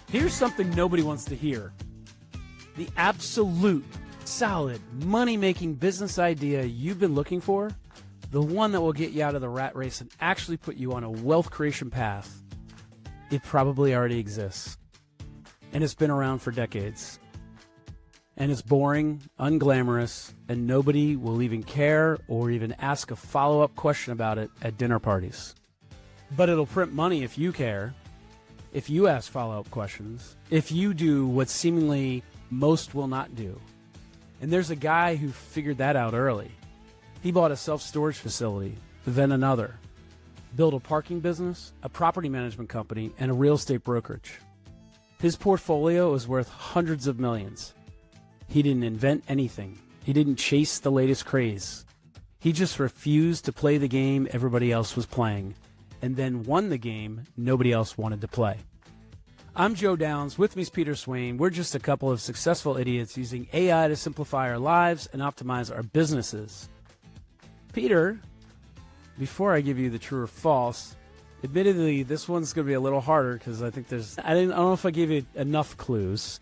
Here's something nobody wants to hear. The absolute, solid, money-making business idea you've been looking for, the one that will get you out of the rat race and actually put you on a wealth creation path, it probably already exists. And it's been around for decades. And it's boring, unglamorous, and nobody will even care or even ask a follow-up question about it at dinner parties. But it'll print money if you care, if you ask follow-up questions, if you do what seemingly most will not do. And there's a guy who figured that out early. He bought a self-storage facility, then another, built a parking business, a property management company, and a real estate brokerage. His portfolio is worth hundreds of millions. He didn't invent anything. He didn't chase the latest craze. He just refused to play the game everybody else was playing, and then won the game nobody else wanted to play. I'm Joe Downs. With me is Peter Swain. We're just a couple of successful idiots using AI to simplify our lives and optimize our businesses. Peter, before I give you the true or false, admittedly, this one's going to be a little harder because I think I don't know if I gave you enough clues.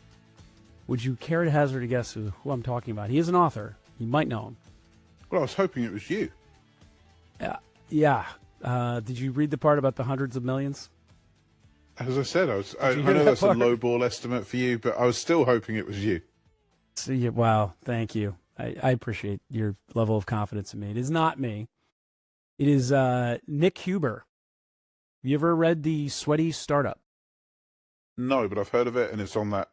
Would you care to hazard a guess who I'm talking about? He is an author. You might know him. Well, I was hoping it was you. Yeah. Did you read the part about the hundreds of millions? As I said, I know that's a low ball estimate for you, but I was still hoping it was you. So, yeah, wow, thank you. I appreciate your level of confidence in me. It is not me. It is Nick Huber. Have you ever read The Sweaty Startup? No, but I've heard of it, and it's on that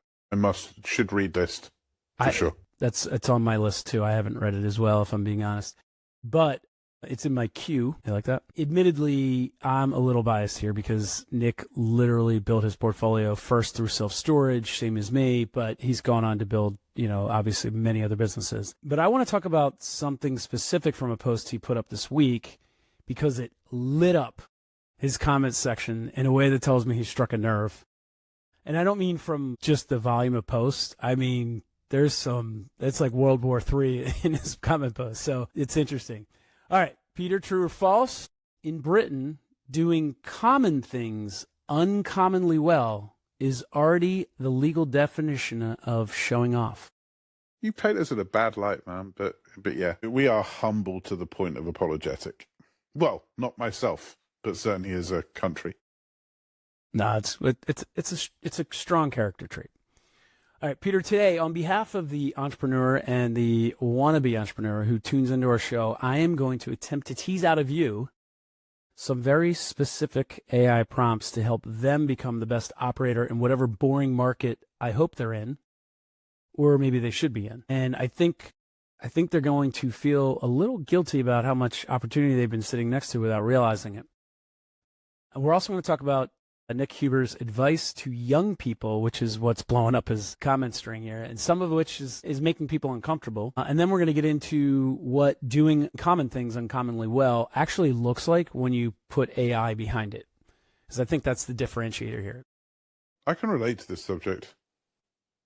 should read list for sure. It's on my list too. I haven't read it as well, if I'm being honest, but it's in my queue. You like that? Admittedly, I'm a little biased here because Nick literally built his portfolio first through self-storage, same as me, but he's gone on to build, obviously many other businesses. But I want to talk about something specific from a post he put up this week because it lit up his comments section in a way that tells me he struck a nerve. And I don't mean from just the volume of posts. I mean, it's like World War III in his comment post. So it's interesting. All right, Peter, true or false? In Britain, doing common things uncommonly well is already the legal definition of showing off. You paint us in a bad light, man, but yeah, we are humble to the point of apologetic. Well, not myself, but certainly as a country. No, it's a strong character trait. All right, Peter, today, on behalf of the entrepreneur and the wannabe entrepreneur who tunes into our show, I am going to attempt to tease out of you some very specific AI prompts to help them become the best operator in whatever boring market I hope they're in, or maybe they should be in. And I think they're going to feel a little guilty about how much opportunity they've been sitting next to without realizing it. And we're also going to talk about Nick Huber's advice to young people, which is what's blowing up his comment string here, and some of which is making people uncomfortable. And then we're going to get into what doing common things uncommonly well actually looks like when you put AI behind it, because I think that's the differentiator here. I can relate to this subject.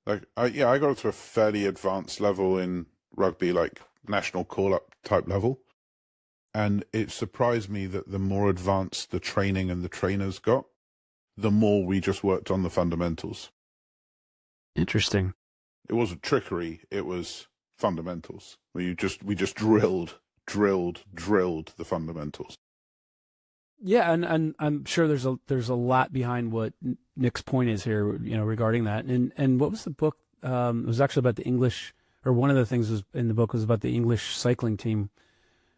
I got to a fairly advanced level in rugby, like national call-up type level. And it surprised me that the more advanced the training and the trainers got, the more we just worked on the fundamentals. Interesting. It wasn't trickery, it was fundamentals. We just drilled the fundamentals. Yeah, and I'm sure there's a lot behind what Nick's point is here, regarding that. And what was the book? It was actually about the English, or one of the things was in the book was about the English cycling team.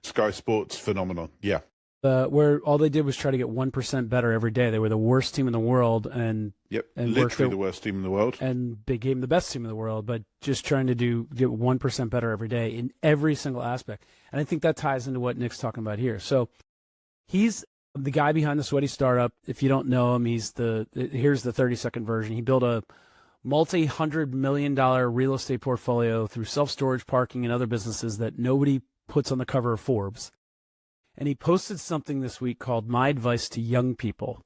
Sky Sports phenomenon, yeah. Where all they did was try to get 1% better every day. They were the worst team in the world, and literally the worst team in the world, and became the best team in the world. But just trying to get 1% better every day in every single aspect. And I think that ties into what Nick's talking about here. So he's the guy behind the Sweaty Startup. If you don't know him, here's the 30-second version. He built a multi-$100 million real estate portfolio through self-storage, parking, and other businesses that nobody puts on the cover of Forbes. And he posted something this week called My Advice to Young People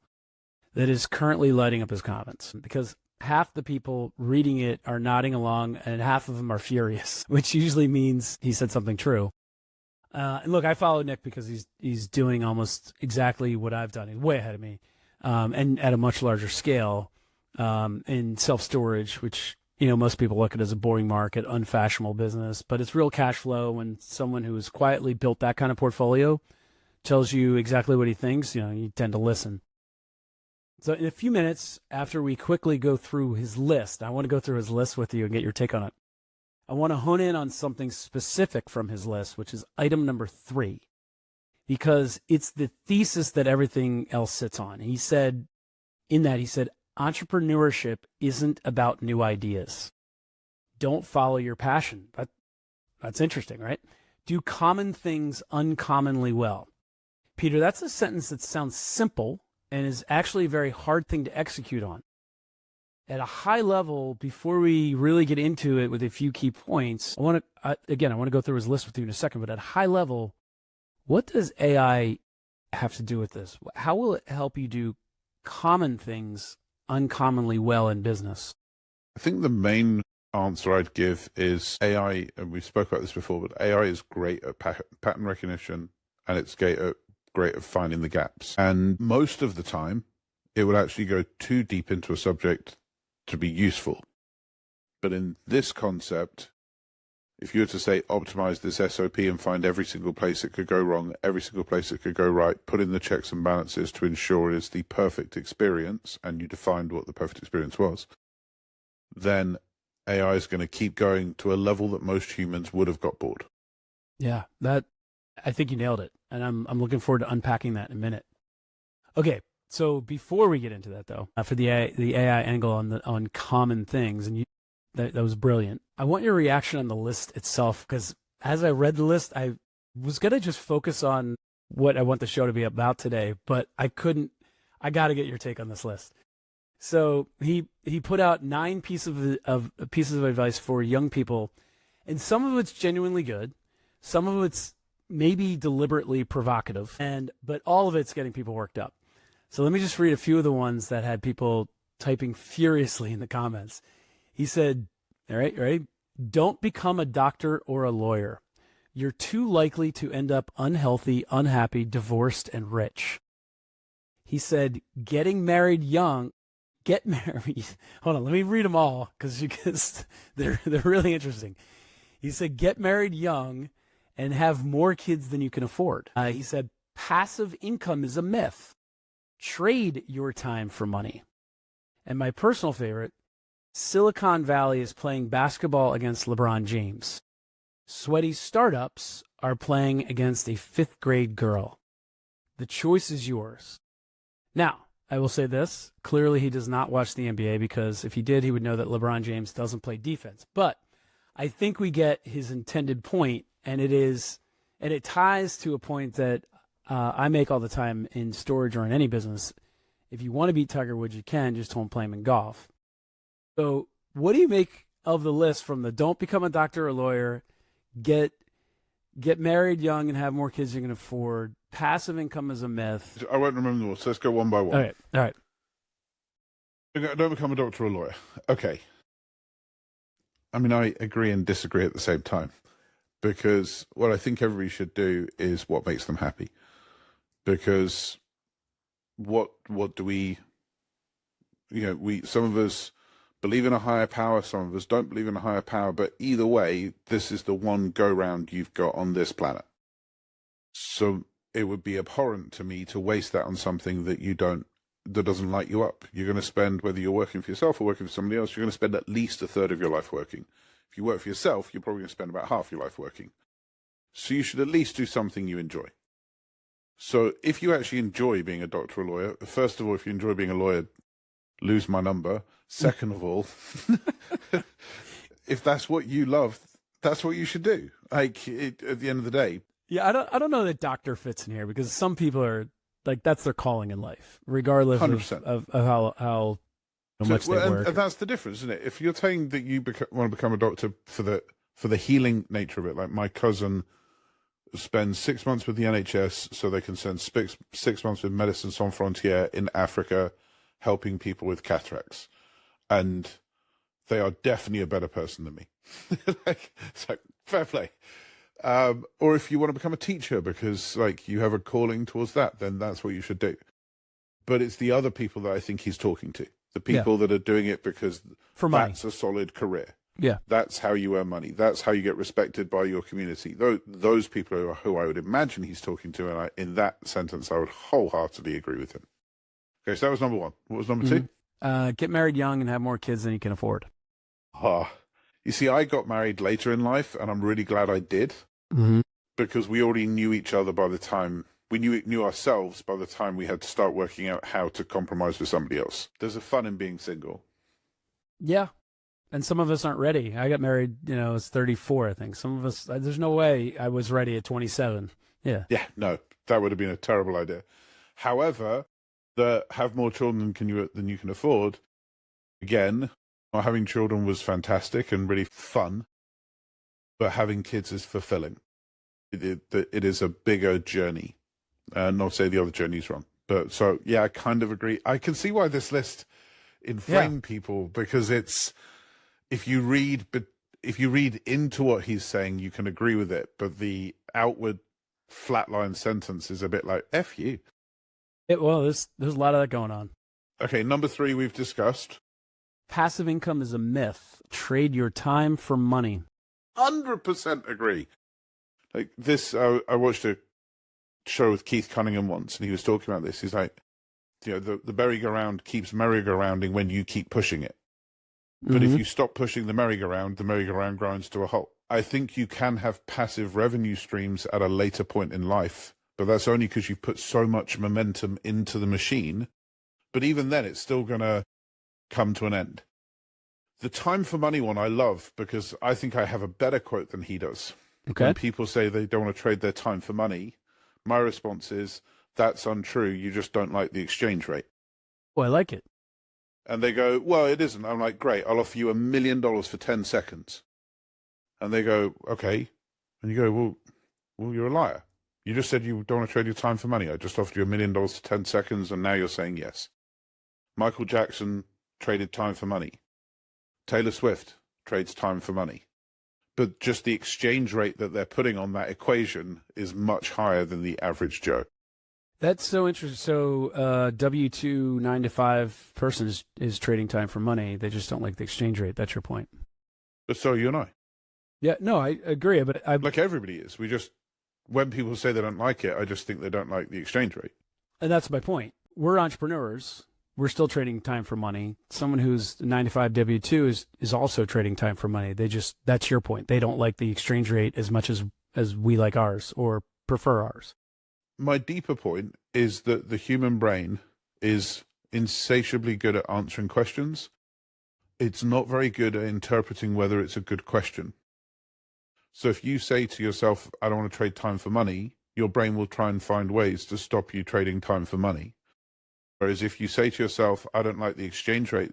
that is currently lighting up his comments, because half the people reading it are nodding along and half of them are furious, which usually means he said something true. And look, I follow Nick because he's doing almost exactly what I've done. He's way ahead of me, and at a much larger scale. in self-storage, which, most people look at as a boring market, unfashionable business, but it's real cash flow. When someone who has quietly built that kind of portfolio tells you exactly what he thinks, you tend to listen. So in a few minutes, after we quickly go through his list, I want to go through his list with you and get your take on it. I want to hone in on something specific from his list, which is item number 3, because it's the thesis that everything else sits on. He said, entrepreneurship isn't about new ideas. Don't follow your passion. That's interesting, right? Do common things uncommonly well. Peter, that's a sentence that sounds simple and is actually a very hard thing to execute on. At a high level, before we really get into it with a few key points, I want to go through his list with you in a second, but at a high level, what does AI have to do with this? How will it help you do common things uncommonly well in business? I think the main answer I'd give is AI, and we spoke about this before, but AI is great at pattern recognition, and it's great at finding the gaps. And most of the time, it would actually go too deep into a subject to be useful. But in this concept, if you were to say optimize this SOP and find every single place it could go wrong, every single place it could go right, put in the checks and balances to ensure it is the perfect experience, and you defined what the perfect experience was, then AI is going to keep going to a level that most humans would have got bored. Yeah, I think you nailed it, and I'm looking forward to unpacking that in a minute. Okay, so before we get into that, though, for the AI angle on common things, and that was brilliant. I want your reaction on the list itself, because as I read the list, I was gonna just focus on what I want the show to be about today, but I couldn't. I got to get your take on this list. So he put out 9 pieces of advice for young people, and some of it's genuinely good, some of it's maybe deliberately provocative, but all of it's getting people worked up. So let me just read a few of the ones that had people typing furiously in the comments. He said, all right, ready? Don't become a doctor or a lawyer. You're too likely to end up unhealthy, unhappy, divorced, and rich. He said, get married. Hold on, let me read them all because they're really interesting. He said, get married young and have more kids than you can afford. He said, passive income is a myth. Trade your time for money. And my personal favorite, Silicon Valley is playing basketball against LeBron James. Sweaty startups are playing against a 5th grade girl. The choice is yours. Now, I will say this. Clearly, he does not watch the NBA, because if he did, he would know that LeBron James doesn't play defense. But I think we get his intended point, and it ties to a point that I make all the time in storage or in any business. If you want to beat Tiger Woods, you can. Just don't play him in golf. So what do you make of the list from the don't become a doctor or lawyer, get married young and have more kids you can afford, passive income is a myth? I won't remember them all, so let's go one by one. All right. Don't become a doctor or a lawyer. Okay. I mean, I agree and disagree at the same time, because what I think everybody should do is what makes them happy. Because what do we, some of us believe in a higher power, some of us don't believe in a higher power, but either way, this is the one go-round you've got on this planet. So it would be abhorrent to me to waste that on something that doesn't light you up. You're going to spend, whether you're working for yourself or working for somebody else, you're going to spend at least a third of your life working. If you work for yourself, you're probably going to spend about half your life working. So you should at least do something you enjoy. So if you actually enjoy being a doctor or lawyer, first of all, if you enjoy being a lawyer, lose my number. Second of all, if that's what you love, that's what you should do. At the end of the day. Yeah, I don't know that doctor fits in here, because some people are like, that's their calling in life, regardless of how much they work. And that's the difference, isn't it? If you're saying that you want to become a doctor for the healing nature of it, like my cousin spends 6 months with the NHS so they can send 6 months with Médecins Sans Frontières in Africa, helping people with cataracts. And they are definitely a better person than me. So fair play. Or if you want to become a teacher because you have a calling towards that, then that's what you should do. But it's the other people that I think he's talking to. The people that are doing it because For money. that's a solid career. Yeah. That's how you earn money. That's how you get respected by your community. Those people are who I would imagine he's talking to, and in that sentence, I would wholeheartedly agree with him. Okay, so that was number one. What was number two? Get married young and have more kids than you can afford. You see, I got married later in life, and I'm really glad I did, because we already knew each other by the time we knew ourselves by the time we had to start working out how to compromise with somebody else. There's a fun in being single. Yeah. And some of us aren't ready. I got married, I was 34, I think. Some of us, there's no way I was ready at 27. Yeah. Yeah, no, that would have been a terrible idea. However, have more children than you can afford. Again, having children was fantastic and really fun, but having kids is fulfilling. It is a bigger journey. Not to say the other journey's wrong. But so, yeah, I kind of agree. I can see why this list inflamed people, because it's, if you read into what he's saying, you can agree with it, but the outward flatline sentence is a bit like, F you. There's a lot of that going on. Okay, number 3 we've discussed. Passive income is a myth. Trade your time for money. 100% agree. Like this, I watched a show with Keith Cunningham once, and he was talking about this. He's like, the merry-go-round keeps merry-go-rounding when you keep pushing it. But if you stop pushing the merry-go-round grinds to a halt. I think you can have passive revenue streams at a later point in life, but that's only because you've put so much momentum into the machine. But even then, it's still going to come to an end. The time for money one I love, because I think I have a better quote than he does. Okay. When people say they don't want to trade their time for money, my response is, that's untrue. You just don't like the exchange rate. Well, I like it. And they go, well, it isn't. I'm like, great, I'll offer you $1 million for 10 seconds. And they go, okay. And you go, well, you're a liar. You just said you don't want to trade your time for money. I just offered you $1 million for 10 seconds, and now you're saying yes. Michael Jackson traded time for money. Taylor Swift trades time for money. But just the exchange rate that they're putting on that equation is much higher than the average Joe. That's so interesting. So W-2 9-to-5 person is trading time for money. They just don't like the exchange rate. That's your point. But so you and I. Yeah, no, I agree. But like everybody is. When people say they don't like it, I just think they don't like the exchange rate. And that's my point. We're entrepreneurs. We're still trading time for money. Someone who's 9-to-5 W-2 is also trading time for money. That's your point. They don't like the exchange rate as much as we like ours or prefer ours. My deeper point is that the human brain is insatiably good at answering questions. It's not very good at interpreting whether it's a good question. So if you say to yourself, I don't want to trade time for money, your brain will try and find ways to stop you trading time for money. Whereas if you say to yourself, I don't like the exchange rate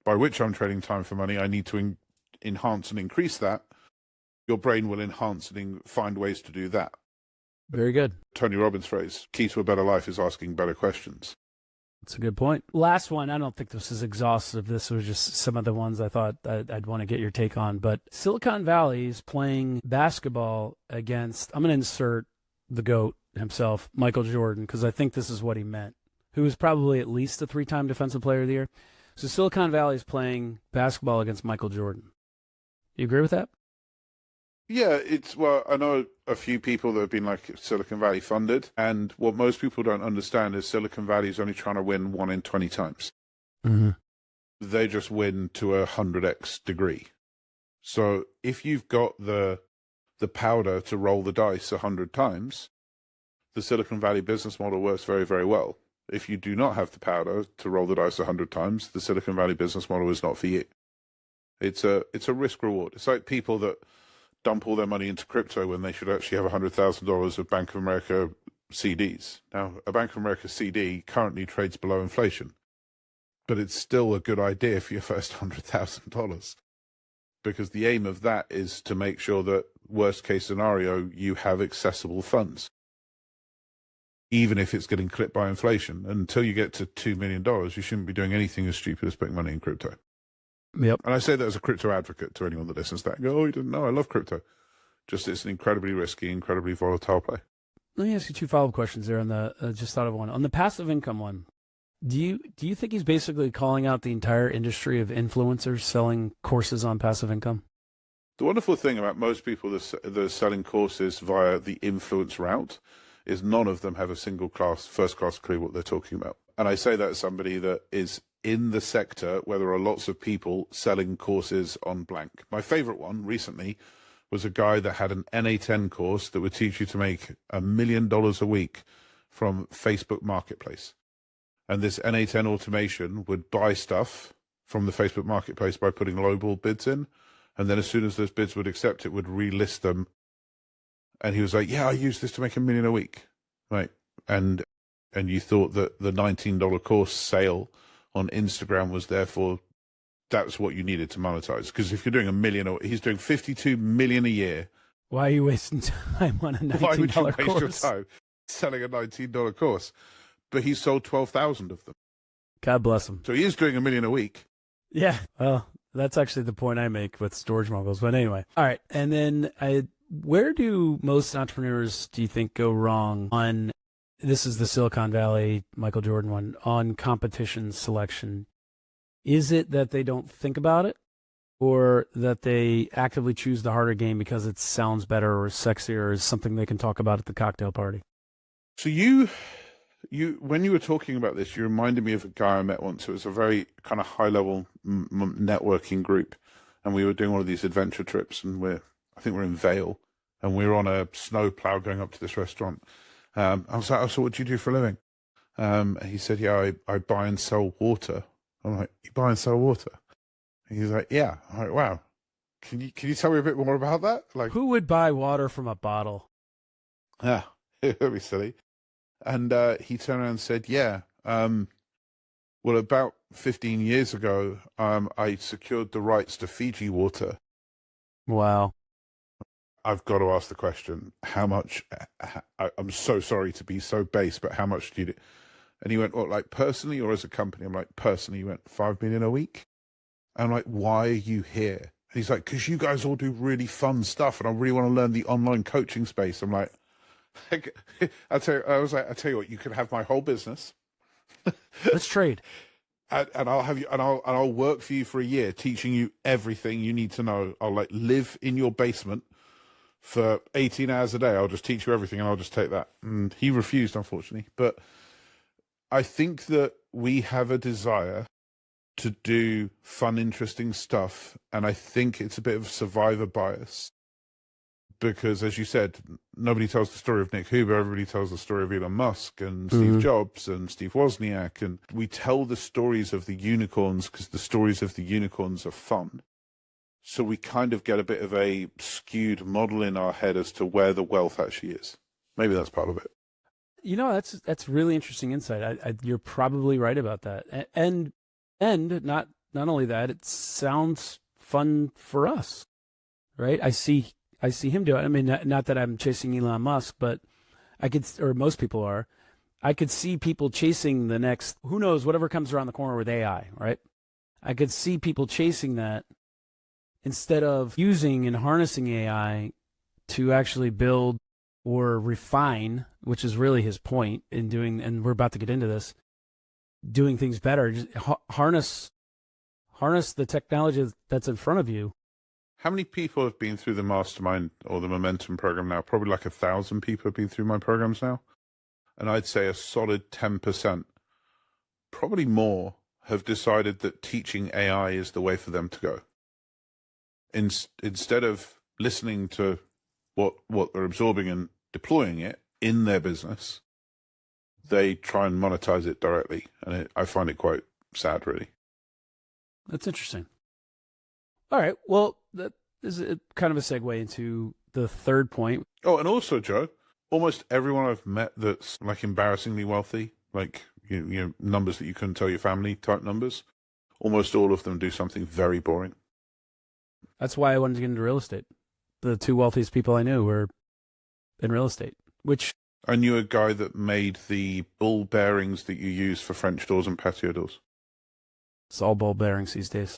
by which I'm trading time for money, I need to enhance and increase that, your brain will enhance and find ways to do that. Very good. Tony Robbins' phrase, key to a better life is asking better questions. That's a good point. Last one, I don't think this is exhaustive. This was just some of the ones I thought I'd want to get your take on. But Silicon Valley is playing basketball against, I'm going to insert the GOAT himself, Michael Jordan, because I think this is what he meant, who was probably at least a 3-time Defensive Player of the Year. So Silicon Valley is playing basketball against Michael Jordan. You agree with that? Yeah, I know a few people that have been like Silicon Valley funded, and what most people don't understand is Silicon Valley is only trying to win 1 in 20 times. Mm-hmm. They just win to 100x degree. So if you've got the powder to roll the dice 100 times, the Silicon Valley business model works very, very well. If you do not have the powder to roll the dice 100 times, the Silicon Valley business model is not for you. It's a risk reward. It's like people that dump all their money into crypto when they should actually have $100,000 of Bank of America CDs. Now, a Bank of America CD currently trades below inflation, but it's still a good idea for your first $100,000, because the aim of that is to make sure that, worst case scenario, you have accessible funds, even if it's getting clipped by inflation. Until you get to $2 million, you shouldn't be doing anything as stupid as putting money in crypto. Yep. And I say that as a crypto advocate to anyone that listens to that and go, oh, you didn't know, I love crypto. Just it's an incredibly risky, incredibly volatile play. Let me ask you 2 follow-up questions there on the, just thought of one. On the passive income one, Do you think he's basically calling out the entire industry of influencers selling courses on passive income? The wonderful thing about most people that are selling courses via the influence route is none of them have a first class clue what they're talking about. And I say that as somebody that is in the sector where there are lots of people selling courses on blank. My favorite one recently was a guy that had an NA10 course that would teach you to make $1 million a week from Facebook Marketplace. And this NA10 automation would buy stuff from the Facebook Marketplace by putting lowball bids in. And then as soon as those bids would accept, it would relist them. And he was like, yeah, I use this to make $1 million a week. Right. And you thought that the $19 course sale on Instagram was therefore, that's what you needed to monetize. Because if you're doing $1 million, he's doing 52 million a year. Why are you wasting time on a $19 Why would you waste course? your time selling a $19 course? But he sold 12,000 of them. God bless him. So he is doing $1 million a week. Yeah. Well, that's actually the point I make with storage moguls. But anyway. All right. And then where do most entrepreneurs, do you think, go wrong on, this is the Silicon Valley, Michael Jordan one, on competition selection? Is it that they don't think about it, or that they actively choose the harder game because it sounds better or sexier or is something they can talk about at the cocktail party? So when you were talking about this, you reminded me of a guy I met once. It was a very kind of high-level networking group, and we were doing one of these adventure trips, and I think we're in Vale, and we were on a snow plow going up to this restaurant. I was like, so what do you do for a living? And he said, yeah, I buy and sell water. I'm like, you buy and sell water? And he's like, yeah. I'm like, wow. Can you tell me a bit more about that? Like, who would buy water from a bottle? Yeah, it'd be silly. And he turned around and said, yeah, well, about 15 years ago, I secured the rights to Fiji water. Wow. I've got to ask the question, how much, I'm so sorry to be so base, but how much do you do? And he went, well, like personally or as a company? I'm like, personally. He went, 5 million a week. I'm like, why are you here? And he's like, because you guys all do really fun stuff and I really want to learn the online coaching space. I'm like, I tell you what, you can have my whole business. Let's trade. And I'll have you, and I'll work for you for a year, teaching you everything you need to know. I'll like live in your basement for 18 hours a day. I'll just teach you everything, and I'll just take that. And he refused, unfortunately. But I think that we have a desire to do fun, interesting stuff, and I think it's a bit of survivor bias. Because, as you said, nobody tells the story of Nick Huber. Everybody tells the story of Elon Musk and Steve Jobs and Steve Wozniak. And we tell the stories of the unicorns because the stories of the unicorns are fun. So we kind of get a bit of a skewed model in our head as to where the wealth actually is. Maybe that's part of it. You know, that's really interesting insight. You're probably right about that. And not only that, it sounds fun for us, right? I see him do it. I mean, not that I'm chasing Elon Musk, but or most people are. I could see people chasing the next, who knows, whatever comes around the corner with AI, right? I could see people chasing that instead of using and harnessing AI to actually build or refine, which is really his point in doing, and we're about to get into this, doing things better. Just harness the technology that's in front of you. How many people have been through the mastermind or the momentum program now? Probably like 1,000 people have been through my programs now. And I'd say a solid 10%, probably more, have decided that teaching AI is the way for them to go. Instead of listening to what they're absorbing and deploying it in their business, they try and monetize it directly. And I find it quite sad, really. That's interesting. All right. Well, that is kind of a segue into the third point. Oh, and also, Joe, almost everyone I've met that's like embarrassingly wealthy, like you know numbers that you couldn't tell your family type numbers, almost all of them do something very boring. That's why I wanted to get into real estate. The two wealthiest people I knew were in real estate, which... I knew a guy that made the ball bearings that you use for French doors and patio doors. It's all ball bearings these days.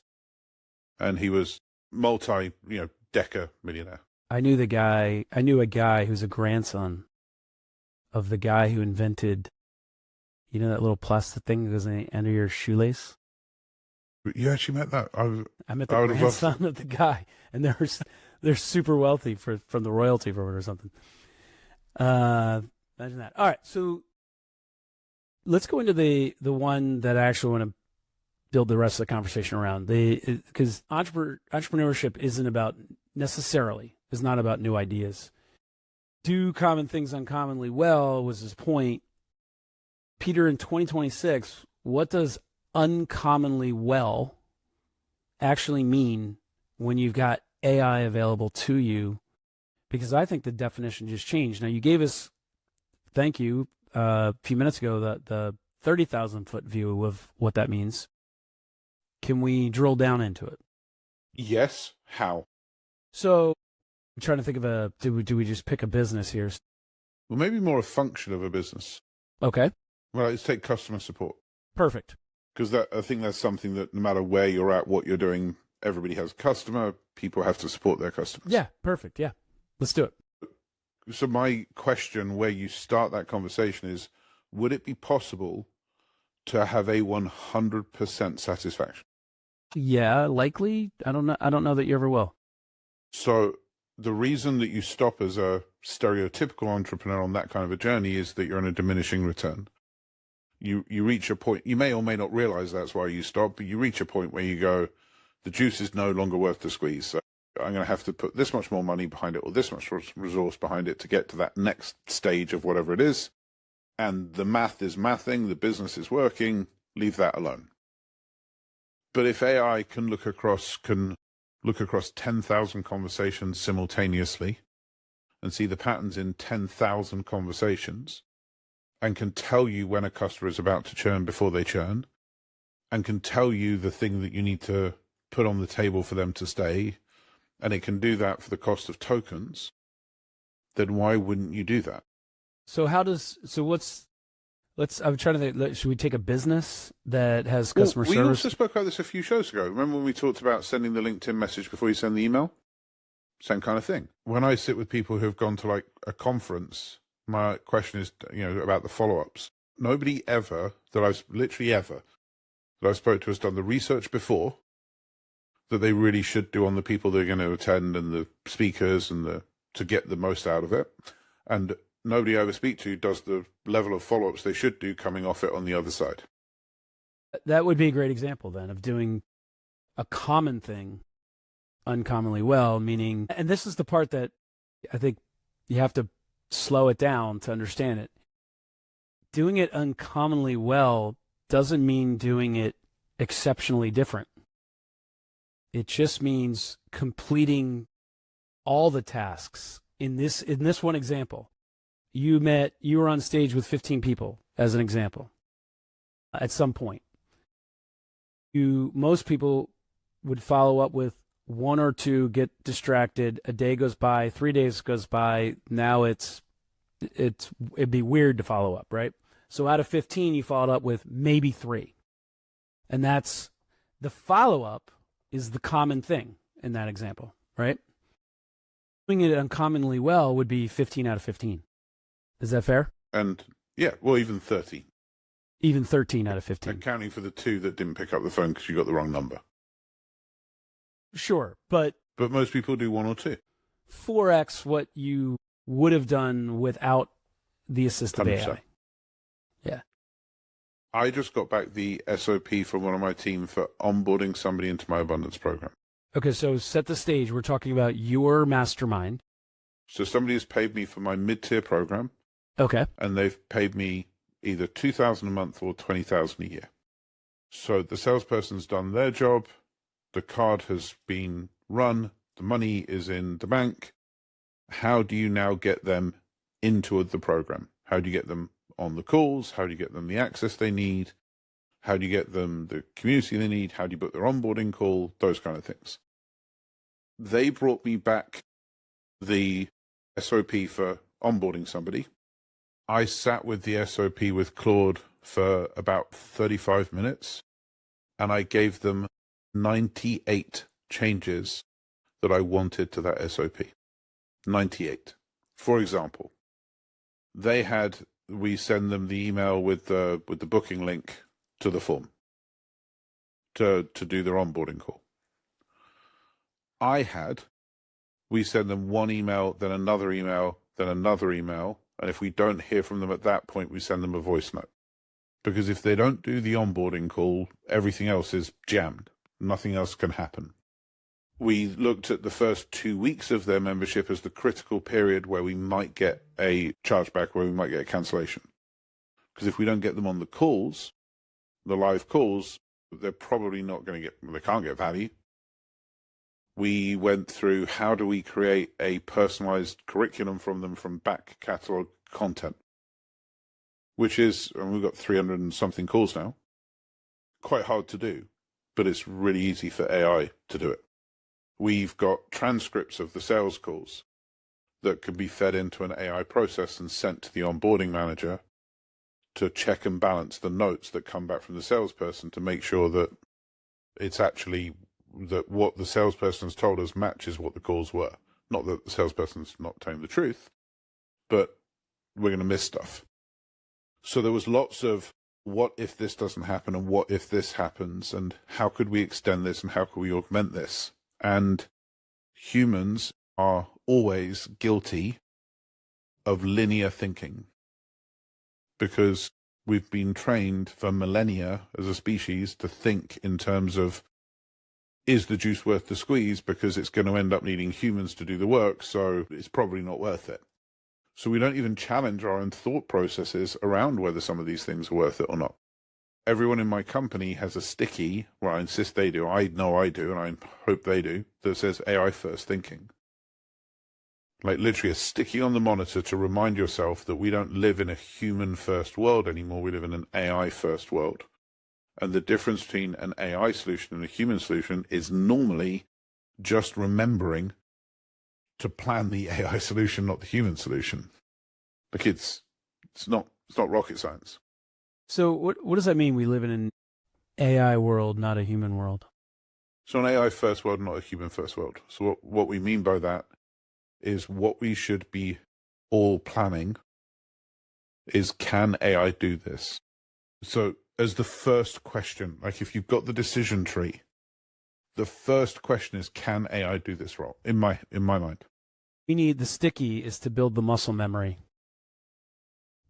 And he was deca millionaire. I knew a guy who's a grandson of the guy who invented You know that little plastic thing that goes under your shoelace? You actually met that? I met the I would have loved grandson of the guy, and they're super wealthy from the royalty from it or something. Imagine that. All right, so let's go into the one that I actually want to build the rest of the conversation around. Because entrepreneurship isn't about is not about new ideas. Do common things uncommonly well was his point. Peter, in 2026, what does uncommonly well actually mean when you've got AI available to you? Because I think the definition just changed. Now, you gave us, thank you, a few minutes ago, the 30,000-foot view of what that means. Can we drill down into it? Yes. How? So I'm trying to think of do we just pick a business here? Well, maybe more a function of a business. Okay. Well, let's take customer support. Perfect. Because I think that's something that no matter where you're at, what you're doing, everybody has a customer. People have to support their customers. Yeah, perfect. Yeah. Let's do it. So my question where you start that conversation is, would it be possible to have a 100% satisfaction? Yeah, likely. I don't know that you ever will. So the reason that you stop as a stereotypical entrepreneur on that kind of a journey is that you're on a diminishing return. You reach a point, you may or may not realize that's why you stop, but you reach a point where you go, the juice is no longer worth the squeeze. So I'm going to have to put this much more money behind it or this much resource behind it to get to that next stage of whatever it is. And the math is mathing, the business is working, leave that alone. But if AI can look across 10,000 conversations simultaneously and see the patterns in 10,000 conversations, and can tell you when a customer is about to churn before they churn, and can tell you the thing that you need to put on the table for them to stay, and it can do that for the cost of tokens, then why wouldn't you do that? So I'm trying to think, should we take a business that has customer service? We also spoke about this a few shows ago. Remember when we talked about sending the LinkedIn message before you send the email? Same kind of thing. When I sit with people who have gone to like a conference, my question is, about the follow-ups. Nobody ever that I've spoke to has done the research before that they really should do on the people they're going to attend and the speakers and to get the most out of it. And nobody I ever speak to does the level of follow-ups they should do coming off it on the other side. That would be a great example then of doing a common thing uncommonly well, meaning, and this is the part that I think you have to slow it down to understand it. Doing it uncommonly well doesn't mean doing it exceptionally different. It just means completing all the tasks. In this one example, you were on stage with 15 people as an example at some point. Most people would follow up with one or two, get distracted, a day goes by, 3 days goes by, now it'd be weird to follow up, right? So out of 15, you followed up with maybe 3. And that's the follow-up is the common thing in that example, right? Doing it uncommonly well would be 15 out of 15. Is that fair? And yeah, well, even 30. Even 13 out of 15. Accounting for the 2 that didn't pick up the phone because you got the wrong number. Sure, but most people do 1 or 2. 4x what you would have done without the assistive 100%. AI. Yeah. I just got back the SOP from one of my team for onboarding somebody into my abundance program. Okay, so set the stage. We're talking about your mastermind. So somebody has paid me for my mid-tier program. Okay. And they've paid me either $2,000 a month or $20,000 a year. So the salesperson's done their job. The card has been run. The money is in the bank. How do you now get them into the program? How do you get them on the calls? How do you get them the access they need? How do you get them the community they need? How do you book their onboarding call? Those kind of things. They brought me back the SOP for onboarding somebody. I sat with the SOP with Claude for about 35 minutes, and I gave them 98 changes that I wanted to that SOP. 98. For example, they had we send them the email with the booking link to the form to do their onboarding call. We send them one email, then another email, then another email, and if we don't hear from them at that point, we send them a voice note. Because if they don't do the onboarding call, everything else is jammed. Nothing else can happen. We looked at the first 2 weeks of their membership as the critical period where we might get a chargeback, where we might get a cancellation. Because if we don't get them on the calls, the live calls, they're probably not going to they can't get value. We went through how do we create a personalized curriculum from them from back catalog content, which is, and we've got 300 and something calls now, quite hard to do, but it's really easy for AI to do it. We've got transcripts of the sales calls that can be fed into an AI process and sent to the onboarding manager to check and balance the notes that come back from the salesperson to make sure that it's actually that what the salesperson's told us matches what the calls were. Not that the salesperson's not telling the truth, but we're going to miss stuff. So there was lots of what if this doesn't happen and what if this happens and how could we extend this and how could we augment this? And humans are always guilty of linear thinking because we've been trained for millennia as a species to think in terms of, is the juice worth the squeeze, because it's going to end up needing humans to do the work, so it's probably not worth it. So we don't even challenge our own thought processes around whether some of these things are worth it or not. Everyone in my company has a sticky, well, I insist they do, I know I do, and I hope they do, that says AI first thinking. Like literally a sticky on the monitor to remind yourself that we don't live in a human first world anymore, we live in an AI first world. And the difference between an AI solution and a human solution is normally just remembering to plan the AI solution, not the human solution. Like it's not rocket science. So what does that mean? We live in an AI world, not a human world. So an AI first world, not a human first world. So what we mean by that is what we should be all planning is, can AI do this? So as the first question, like if you've got the decision tree, the first question is, can AI do this role? In my mind. We need the sticky is to build the muscle memory.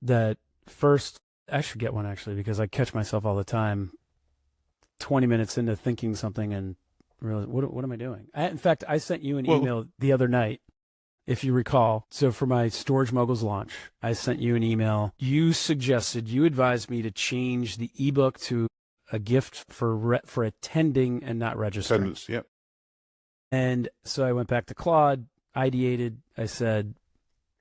That first, I should get one actually, because I catch myself all the time 20 minutes into thinking something and realize, what am I doing? In fact, I sent you an email the other night, if you recall. So for my Storage Moguls launch, I sent you an email. You advised me to change the ebook to a gift for attending and not registering. Attendance, yep. And so I went back to Claude, ideated. I said,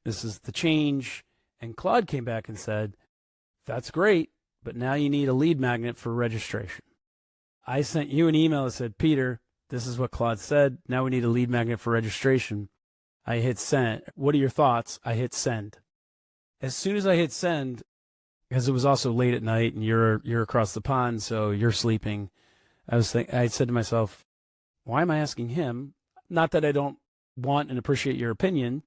this is the change. And Claude came back and said, that's great, but now you need a lead magnet for registration. I sent you an email that said, Peter, this is what Claude said. Now we need a lead magnet for registration. I hit send. What are your thoughts? I hit send. As soon as I hit send, because it was also late at night and you're across the pond, so you're sleeping, I said to myself, why am I asking him? Not that I don't want and appreciate your opinion,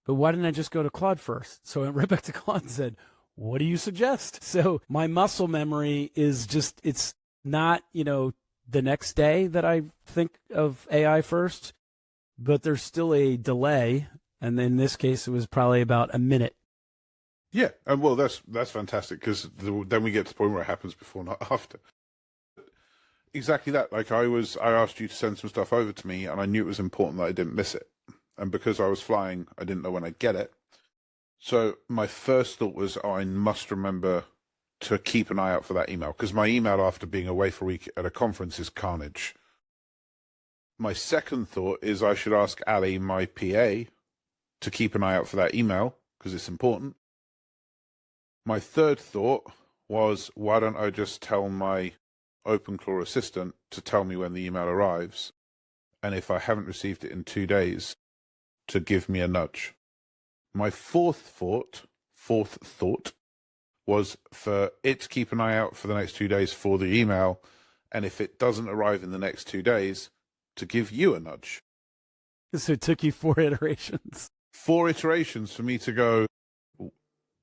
but why didn't I just go to Claude first? So I went right back to Claude and said, what do you suggest? So my muscle memory is just, it's not, the next day that I think of AI first, but there's still a delay. And in this case, it was probably about a minute. Yeah. And well, that's fantastic, because then we get to the point where it happens before, not after. Exactly that. Like I asked you to send some stuff over to me and I knew it was important that I didn't miss it. And because I was flying, I didn't know when I'd get it. So my first thought was, I must remember to keep an eye out for that email, because my email after being away for a week at a conference is carnage. My second thought is I should ask Ali, my PA, to keep an eye out for that email because it's important. My third thought was, why don't I just tell my OpenClaw assistant to tell me when the email arrives, and if I haven't received it in 2 days, to give me a nudge. My fourth thought was for it to keep an eye out for the next 2 days for the email, and if it doesn't arrive in the next 2 days, to give you a nudge. So it took you 4 iterations. 4 iterations for me to go,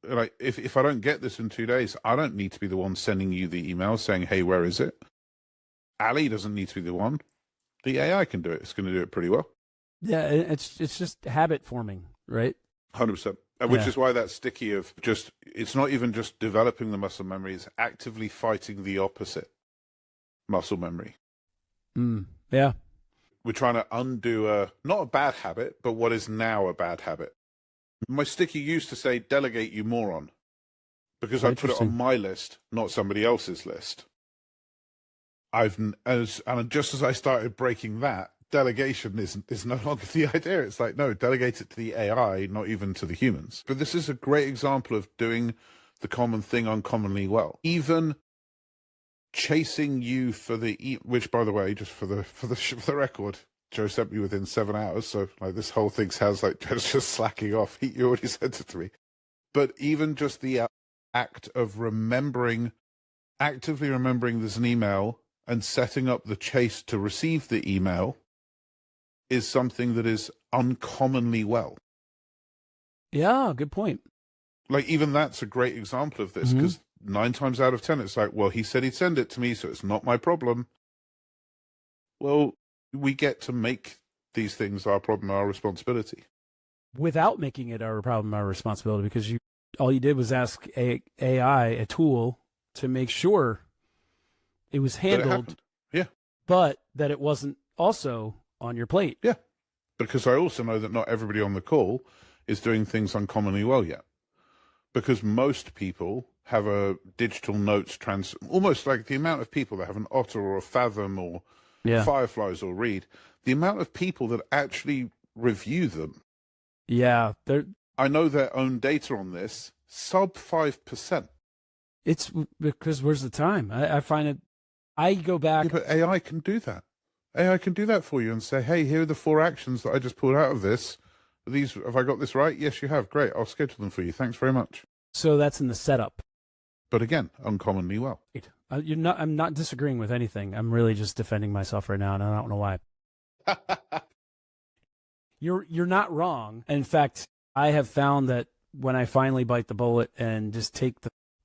like if I don't get this in 2 days, I don't need to be the one sending you the email saying, hey, where is it? Ali doesn't need to be the one. The AI can do it. It's going to do it pretty well. Yeah, it's just habit forming, right? 100%. Which is why that's sticky of just, it's not even just developing the muscle memory, it's actively fighting the opposite muscle memory. Yeah. We're trying to undo not a bad habit, but what is now a bad habit. My sticky used to say, delegate, you moron, because I put it on my list, not somebody else's list. And just as I started breaking that, delegation is no longer the idea. It's like, no, delegate it to the AI, not even to the humans. But this is a great example of doing the common thing uncommonly well. Even chasing you for which, by the way, just for the record, Joe sent me within 7 hours. So like this whole thing sounds like Joe's just slacking off. He already sent it to me. But even just the act of actively remembering there's an email and setting up the chase to receive the email is something that is uncommonly well. Yeah, good point. Like, even that's a great example of this, because 9 times out of 10, it's like, well, he said he'd send it to me, so it's not my problem. Well, we get to make these things our problem, our responsibility. Without making it our problem, our responsibility, because all you did was ask AI, a tool, to make sure it was handled, but that it wasn't also on your plate. Yeah, because I also know that not everybody on the call is doing things uncommonly well yet. Because most people have a digital notes almost like the amount of people that have an Otter or a Fathom or Fireflies or Read, the amount of people that actually review them. Yeah. I know their own data on this, sub 5%. It's because where's the time? I find it, I go back. Yeah, but AI can do that. AI can do that for you and say, hey, here are the 4 actions that I just pulled out of this. Have I got this right? Yes, you have. Great. I'll schedule them for you. Thanks very much. So that's in the setup. But again, uncommonly well. I'm not disagreeing with anything. I'm really just defending myself right now, and I don't know why. You're not wrong. In fact, I have found that when I finally bite the bullet and just take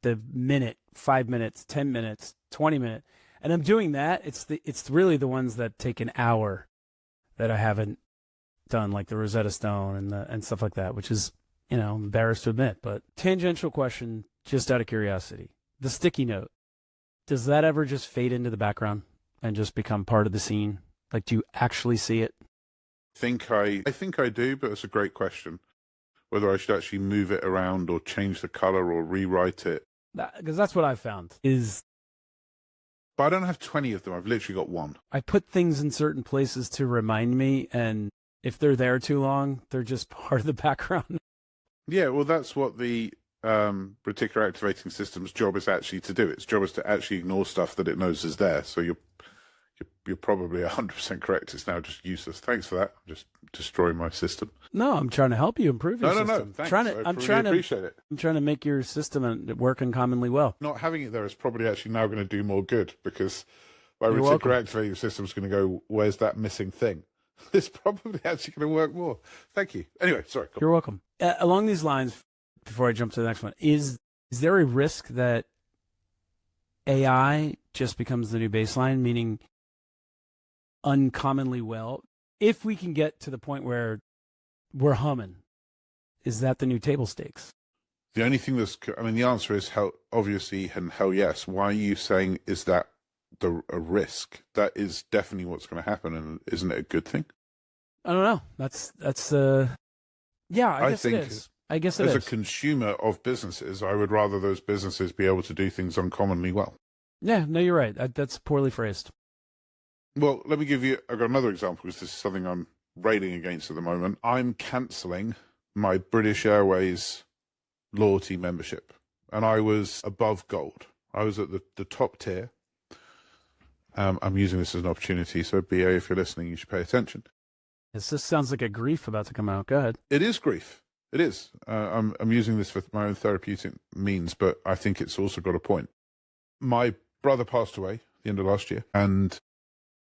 the minute, 5 minutes, 10 minutes, 20 minutes, and I'm doing that, it's really the ones that take an hour that I haven't done, like the Rosetta Stone and stuff like that, which is, embarrassed to admit. But tangential question, just out of curiosity, the sticky note, does that ever just fade into the background and just become part of the scene? Like, do you actually see it? I think I do, but it's a great question. Whether I should actually move it around or change the color or rewrite it. Because that's what I've found is. But I don't have 20 of them. I've literally got 1. I put things in certain places to remind me, and if they're there too long, they're just part of the background. Yeah, well, that's what the reticular activating system's job is actually to do. Its job is to actually ignore stuff that it knows is there. So you're probably 100% correct. It's now just useless. Thanks for that. I'm just destroying my system. No, I'm trying to help you improve your system. No, thanks. I appreciate it. I'm trying to make your system work uncommonly well. Not having it there is probably actually now going to do more good, because my reticular activating system is going to go, where's that missing thing? It's probably actually going to work more. Thank you. Anyway, sorry. You're welcome. Along these lines, before I jump to the next one, is there a risk that AI just becomes the new baseline, meaning uncommonly well? If we can get to the point where we're humming, is that the new table stakes? The only thing the answer is hell, obviously, and hell yes. Why are you saying, is that a risk? That is definitely what's going to happen, and isn't it a good thing? I don't know. That's yeah, I guess it is. I guess it is. As a consumer of businesses, I would rather those businesses be able to do things uncommonly well. Yeah, no, you're right. That's poorly phrased. Well, let me I've got another example, because this is something I'm railing against at the moment. I'm cancelling my British Airways loyalty membership, and I was above gold. I was at the top tier. I'm using this as an opportunity, so BA, if you're listening, you should pay attention. This just sounds like a grief about to come out. Go ahead. It is grief. It is. I'm using this for my own therapeutic means, but I think it's also got a point. My brother passed away at the end of last year, and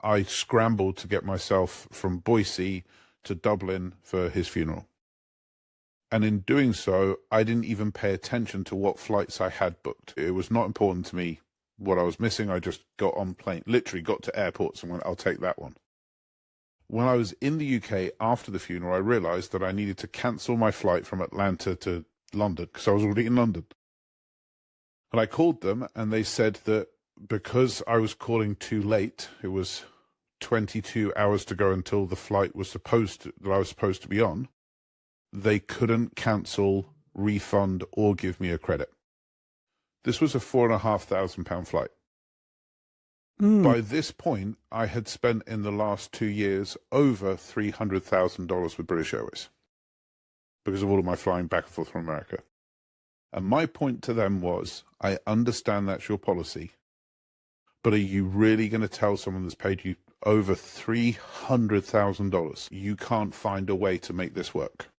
I scrambled to get myself from Boise to Dublin for his funeral. And in doing so, I didn't even pay attention to what flights I had booked. It was not important to me what I was missing. I just got on plane, literally got to airports and went, I'll take that one. When I was in the UK after the funeral, I realized that I needed to cancel my flight from Atlanta to London because I was already in London. And I called them and they said that because I was calling too late, it was 22 hours to go until the flight was that I was supposed to be on, they couldn't cancel, refund, or give me a credit. This was a £4,500 flight. By this point, I had spent in the last 2 years over $300,000 with British Airways because of all of my flying back and forth from America. And my point to them was, I understand that's your policy, but are you really going to tell someone that's paid you over $300,000 you can't find a way to make this work?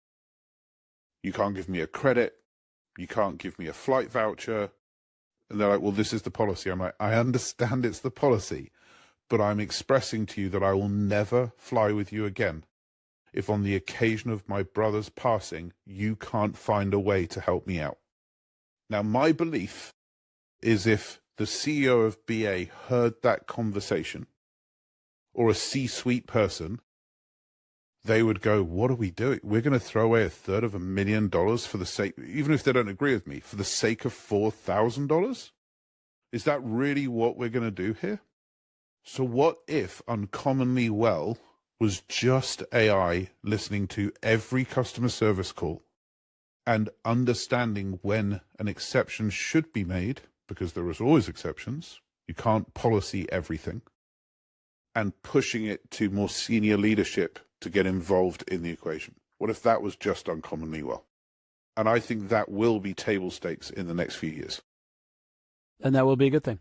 You can't give me a credit. You can't give me a flight voucher. And they're like, well, this is the policy. I'm like, I understand it's the policy, but I'm expressing to you that I will never fly with you again if on the occasion of my brother's passing, you can't find a way to help me out. Now, my belief is if the CEO of BA heard that conversation, or a C-suite person, they would go, what are we doing? We're going to throw away $250,000 for the sake, even if they don't agree with me, for the sake of $4,000? Is that really what we're going to do here? So what if Uncommonly Well was just AI listening to every customer service call and understanding when an exception should be made, because there is always exceptions, you can't policy everything, and pushing it to more senior leadership to get involved in the equation? What if that was just Uncommonly Well? And I think that will be table stakes in the next few years. And that will be a good thing.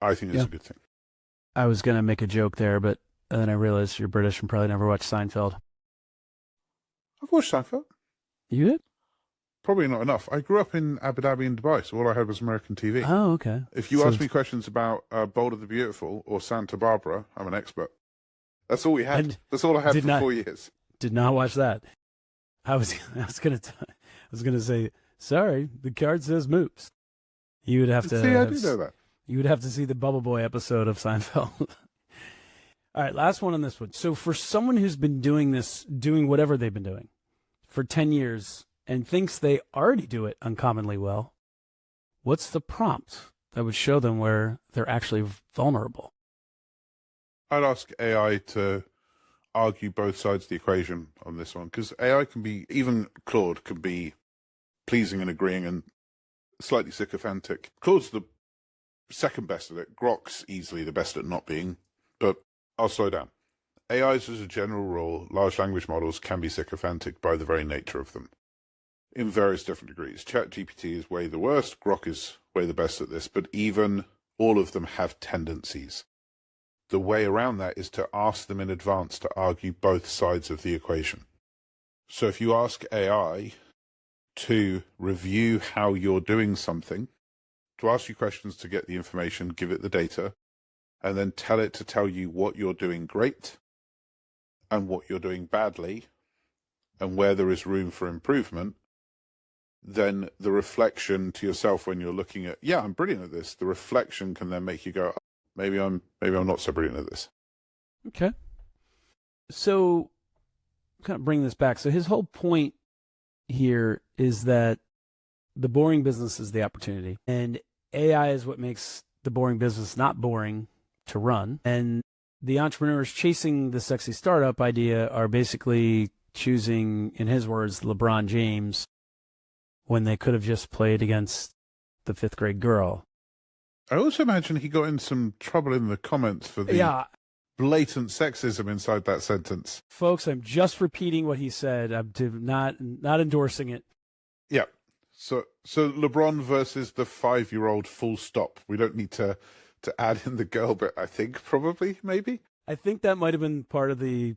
I think it's a good thing. I was going to make a joke there, but then I realized you're British and probably never watched Seinfeld. I've watched Seinfeld. You did? Probably not enough. I grew up in Abu Dhabi and Dubai, so all I had was American TV. Oh, okay. If you ask me questions about Boulder the Beautiful or Santa Barbara, I'm an expert. That's all we had. That's all I had for 4 years. Did not watch that. I was gonna say, sorry, the card says Moops. You would have to see. I do know that. You would have to see the Bubble Boy episode of Seinfeld. All right, last one on this one. So for someone who's been doing whatever they've been doing for 10 years and thinks they already do it uncommonly well, what's the prompt that would show them where they're actually vulnerable? I'd ask AI to argue both sides of the equation on this one, because AI can be, even Claude can be pleasing and agreeing and slightly sycophantic. Claude's the second best at it. Grok's easily the best at not being, but I'll slow down. AIs, as a general rule, large language models can be sycophantic by the very nature of them, in various different degrees. ChatGPT is way the worst, Grok is way the best at this, but even all of them have tendencies. The way around that is to ask them in advance to argue both sides of the equation. So if you ask AI to review how you're doing something, to ask you questions to get the information, give it the data, and then tell it to tell you what you're doing great and what you're doing badly and where there is room for improvement, then the reflection to yourself when you're looking at, yeah, I'm brilliant at this, the reflection can then make you go, oh, maybe I'm not so brilliant at this. Okay. So kind of bring this back. So his whole point here is that the boring business is the opportunity, and AI is what makes the boring business not boring to run. And the entrepreneurs chasing the sexy startup idea are basically choosing, in his words, LeBron James when they could have just played against the fifth grade girl. I also imagine he got in some trouble in the comments for the blatant sexism inside that sentence. Folks, I'm just repeating what he said. I'm not endorsing it. Yeah. So LeBron versus the 5-year-old full stop. We don't need to add in the girl bit, I think, probably, maybe. I think that might have been part of the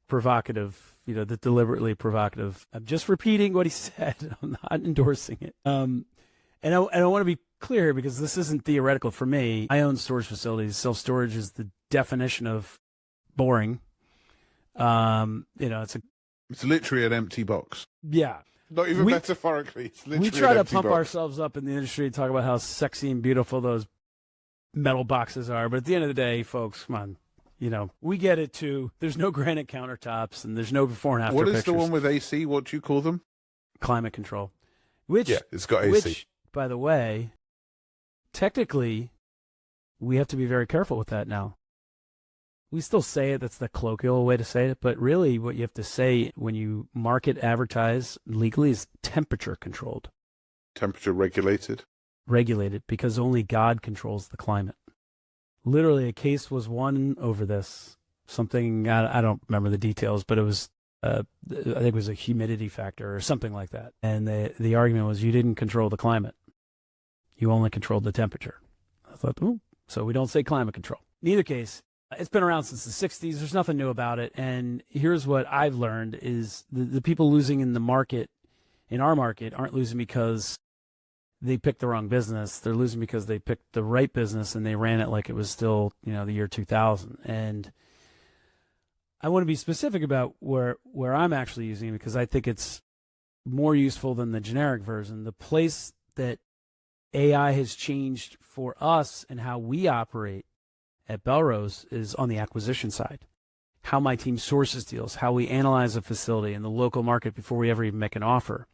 provocative, the deliberately provocative. I'm just repeating what he said. I'm not endorsing it. And I want to be clear here, because this isn't theoretical for me. I own storage facilities. Self-storage is the definition of boring. It's a It's literally an empty box. Yeah. Not even metaphorically. It's literally we try an to empty pump box. ourselves up in the industry and talk about how sexy and beautiful those metal boxes are. But at the end of the day, folks, come on. We get it too. There's no granite countertops and there's no before and after What is pictures. the one with AC? What do you call them? Climate control. Which, yeah, it's got AC. Which, by the way, technically, we have to be very careful with that now. We still say it. That's the colloquial way to say it. But really, what you have to say when you market, advertise legally is temperature controlled. Temperature regulated? Regulated, because only God controls the climate. Literally, a case was won over this. Something, I don't remember the details, but it was, I think it was a humidity factor or something like that. And the argument was you didn't control the climate. You only controlled the temperature. I thought, so we don't say climate control. In either case, it's been around since the 60s. There's nothing new about it. And here's what I've learned is the people losing in the market, in our market, aren't losing because they picked the wrong business. They're losing because they picked the right business and they ran it like it was still, the year 2000. And I want to be specific about where I'm actually using it because I think it's more useful than the generic version. The place that AI has changed for us and how we operate at Belrose is on the acquisition side. How my team sources deals, how we analyze a facility in the local market before we ever even make an offer.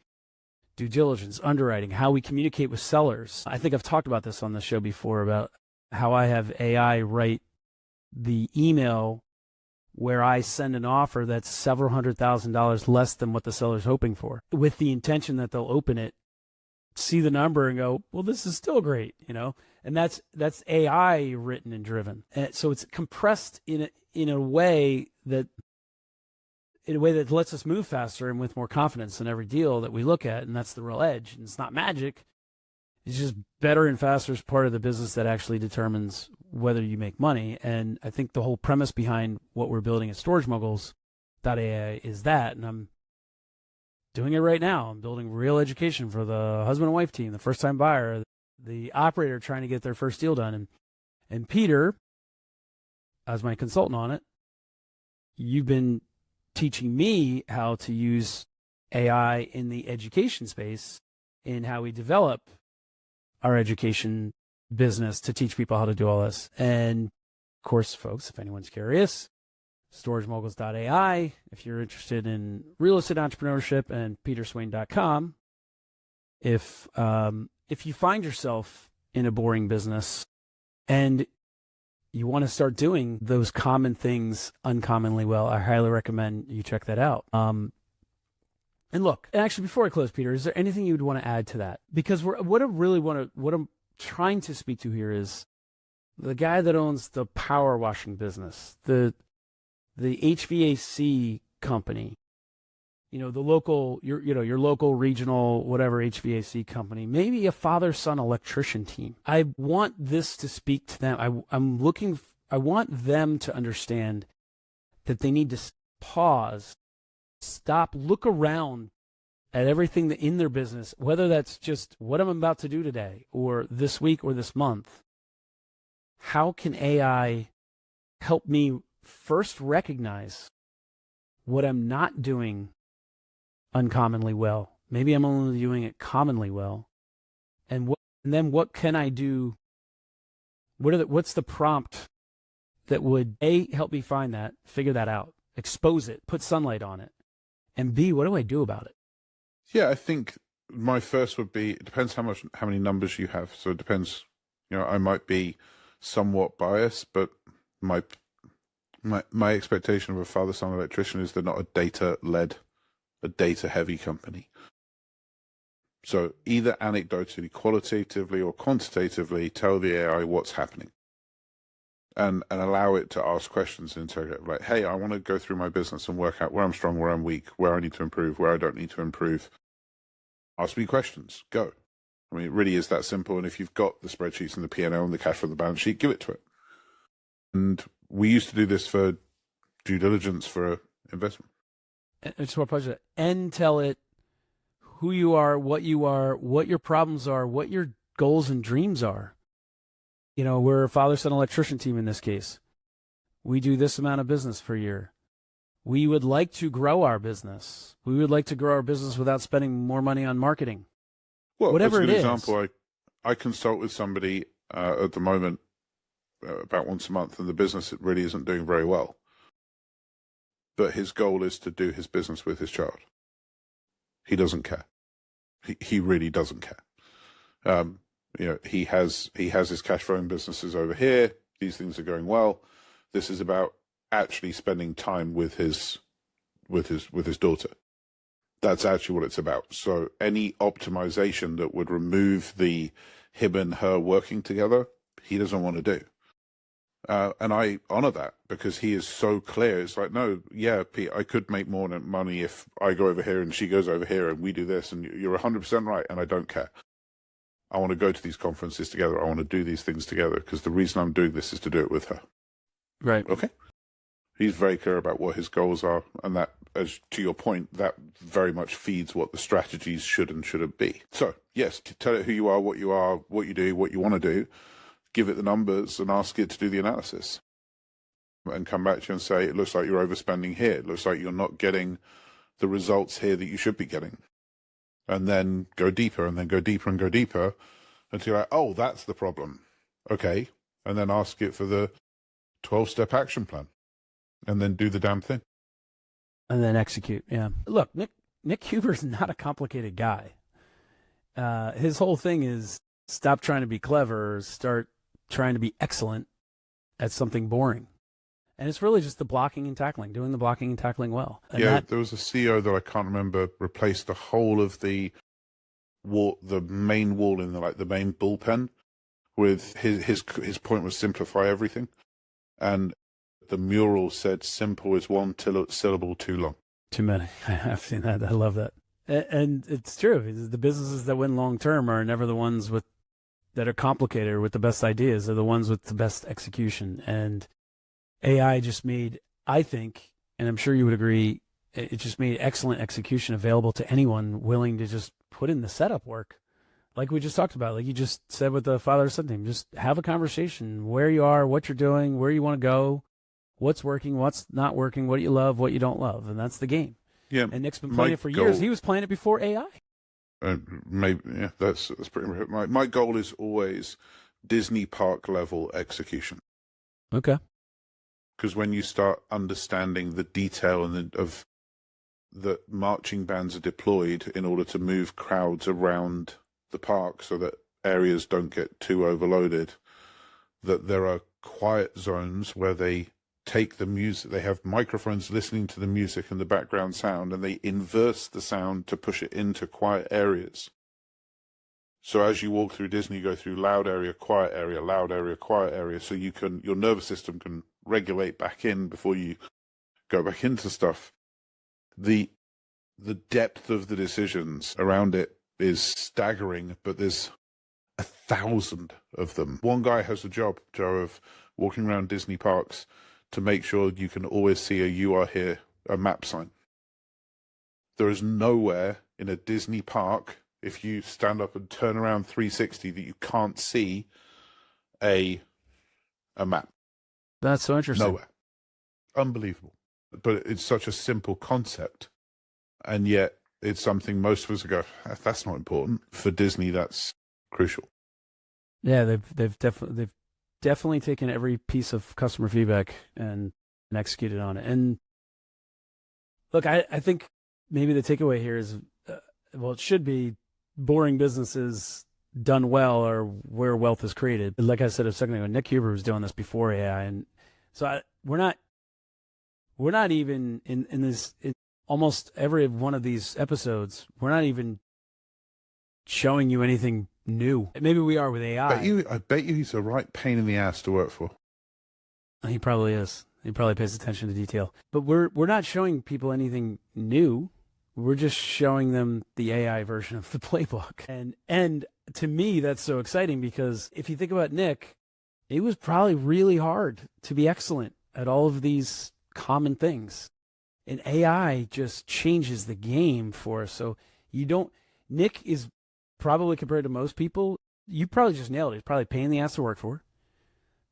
Due diligence, underwriting, how we communicate with sellers. I think I've talked about this on the show before about how I have AI write the email where I send an offer that's several $100,000 less than what the seller's hoping for, with the intention that they'll open it, see the number and go, well, this is still great, and that's AI written and driven. And so it's compressed in a way that lets us move faster and with more confidence in every deal that we look at. And that's the real edge. And it's not magic. It's just better and faster as part of the business that actually determines whether you make money. And I think the whole premise behind what we're building at StorageMoguls.ai is that. And I'm doing it right now. I'm building real education for the husband and wife team, the first-time buyer, the operator trying to get their first deal done. And Peter, as my consultant on it, you've been teaching me how to use AI in the education space in how we develop our education business to teach people how to do all this. And of course, folks, if anyone's curious, StorageMoguls.ai. If you're interested in real estate entrepreneurship, and peterswain.com. If you find yourself in a boring business and you want to start doing those common things uncommonly well, I highly recommend you check that out. And look, actually, before I close, Peter, is there anything you'd want to add to that? Because what I'm trying to speak to here is the guy that owns the power washing business, the HVAC company, the local, your local regional, whatever HVAC company, maybe a father-son electrician team. I want this to speak to them. I want them to understand that they need to pause, stop, look around at everything that in their business, whether that's just what I'm about to do today or this week or this month. How can AI help me first recognize what I'm not doing uncommonly well? Maybe I'm only doing it commonly well. And then what can I do? What's the prompt that would A, help me find that, figure that out, expose it, put sunlight on it, and B, what do I do about it? Yeah, I think my first would be, it depends how many numbers you have. So it depends, I might be somewhat biased, but my expectation of a father-son electrician is they're not a data-heavy company. So either anecdotally, qualitatively, or quantitatively tell the AI what's happening and allow it to ask questions and interrogate, like, hey, I want to go through my business and work out where I'm strong, where I'm weak, where I need to improve, where I don't need to improve. Ask me questions. Go. I mean, it really is that simple. And if you've got the spreadsheets and the P&L and the cash flow, the balance sheet, give it to it. And we used to do this for due diligence for investment. It's my pleasure. And tell it who you are, what your problems are, what your goals and dreams are. We're a father-son electrician team in this case. We do this amount of business per year. We would like to grow our business. We would like to grow our business without spending more money on marketing. Well, whatever that's a it good is. example. I consult with somebody at the moment about once a month, and the business really isn't doing very well. But his goal is to do his business with his child. He doesn't care. He really doesn't care. He has his cash flowing businesses over here. These things are going well. This is about actually spending time with his daughter. That's actually what it's about. So any optimization that would remove the him and her working together, he doesn't want to do. And I honor that because he is so clear. It's like, no, yeah, Pete, I could make more money if I go over here and she goes over here and we do this, and you're 100% right, and I don't care. I want to go to these conferences together. I want to do these things together because the reason I'm doing this is to do it with her. Right. Okay. He's very clear about what his goals are, and that, as to your point, that very much feeds what the strategies should and shouldn't be. So, yes, tell it who you are, what you do, what you want to do. Give it the numbers and ask it to do the analysis and come back to you and say, it looks like you're overspending here. It looks like you're not getting the results here that you should be getting. And then go deeper and then go deeper and go deeper until you're like, oh, that's the problem. Okay. And then ask it for the 12-step action plan and then do the damn thing. And then execute. Yeah. Look, Nick Huber's not a complicated guy. His whole thing is stop trying to be clever, start trying to be excellent at something boring. And it's really just the blocking and tackling, doing the blocking and tackling well. And there was a CEO that I can't remember replaced the whole of the wall, the main wall in the main bullpen with his point was simplify everything. And the mural said simple is one syllable too long. Too many. I've seen that. I love that. And it's true. The businesses that win long term are never the ones that are complicated or with the best ideas. They're the ones with the best execution. And AI just made, I think, and I'm sure you would agree, it just made excellent execution available to anyone willing to just put in the setup work. Like we just talked about, like you just said with the father-son team, just have a conversation where you are, what you're doing, where you want to go, what's working, what's not working, what you love, what you don't love. And that's the game. Yeah. And Nick's been playing it for years. He was playing it before AI. Maybe, yeah, that's pretty much my goal is always Disney park level execution. Okay. Because when you start understanding the detail of that marching bands are deployed in order to move crowds around the park so that areas don't get too overloaded, that there are quiet zones where they take the music, they have microphones listening to the music and the background sound, and they inverse the sound to push it into quiet areas. So as you walk through Disney, you go through loud area, quiet area, loud area, quiet area, so your nervous system can regulate back in before you go back into stuff. The depth of the decisions around it is staggering, but there's 1,000 of them. One guy has a job, Joe, of walking around Disney parks to make sure you can always see a "You Are Here" a map sign. There is nowhere in a Disney park, if you stand up and turn around 360, that you can't see a map. That's so interesting. Nowhere. Unbelievable. But it's such a simple concept, and yet it's something most of us go, that's not important. For Disney, that's crucial. Yeah, they've definitely taken every piece of customer feedback and executed on it. And look, I think maybe the takeaway here is, it should be boring businesses done well or where wealth is created. Like I said a second ago, Nick Huber was doing this before AI, and so we're not even in almost every one of these episodes, we're not even showing you anything new. Maybe we are with AI. I bet you he's a right pain in the ass to work for. He probably is. He probably pays attention to detail. But we're not showing people anything new. We're just showing them the AI version of the playbook. And to me, that's so exciting because if you think about Nick, it was probably really hard to be excellent at all of these common things. And AI just changes the game for us. So Nick is probably, compared to most people, you probably just nailed it. He's probably a pain in the ass to work for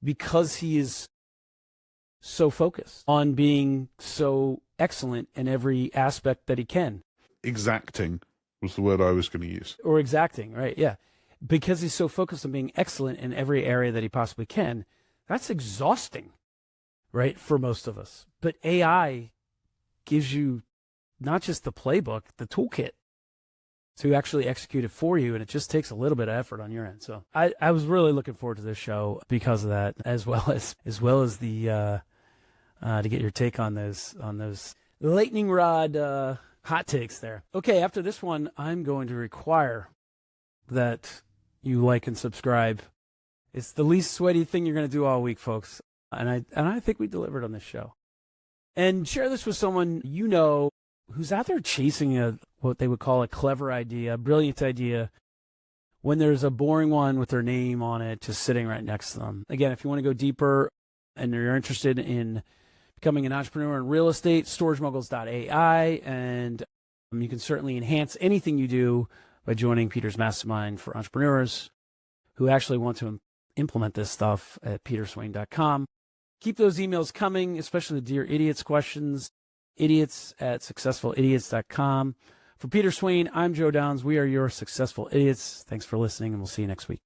because he is so focused on being so excellent in every aspect that he can. Exacting was the word I was going to use. Or exacting, right? Yeah. Because he's so focused on being excellent in every area that he possibly can, that's exhausting, right, for most of us. But AI gives you not just the playbook, the toolkit to actually execute it for you, and it just takes a little bit of effort on your end. So I was really looking forward to this show because of that, as well as the to get your take on those lightning rod hot takes there. Okay, after this one, I'm going to require that you like and subscribe. It's the least sweaty thing you're going to do all week, folks, and I think we delivered on this show. And share this with someone you know who's out there chasing what they would call a clever idea, a brilliant idea, when there's a boring one with their name on it just sitting right next to them. Again, if you want to go deeper and you're interested in becoming an entrepreneur in real estate, storagemoguls.ai, and you can certainly enhance anything you do by joining Peter's Mastermind for entrepreneurs who actually want to implement this stuff at peterswain.com. Keep those emails coming, especially the Dear Idiots questions, idiots@successfulidiots.com. For Peter Swain, I'm Joe Downs. We are your successful idiots. Thanks for listening, and we'll see you next week.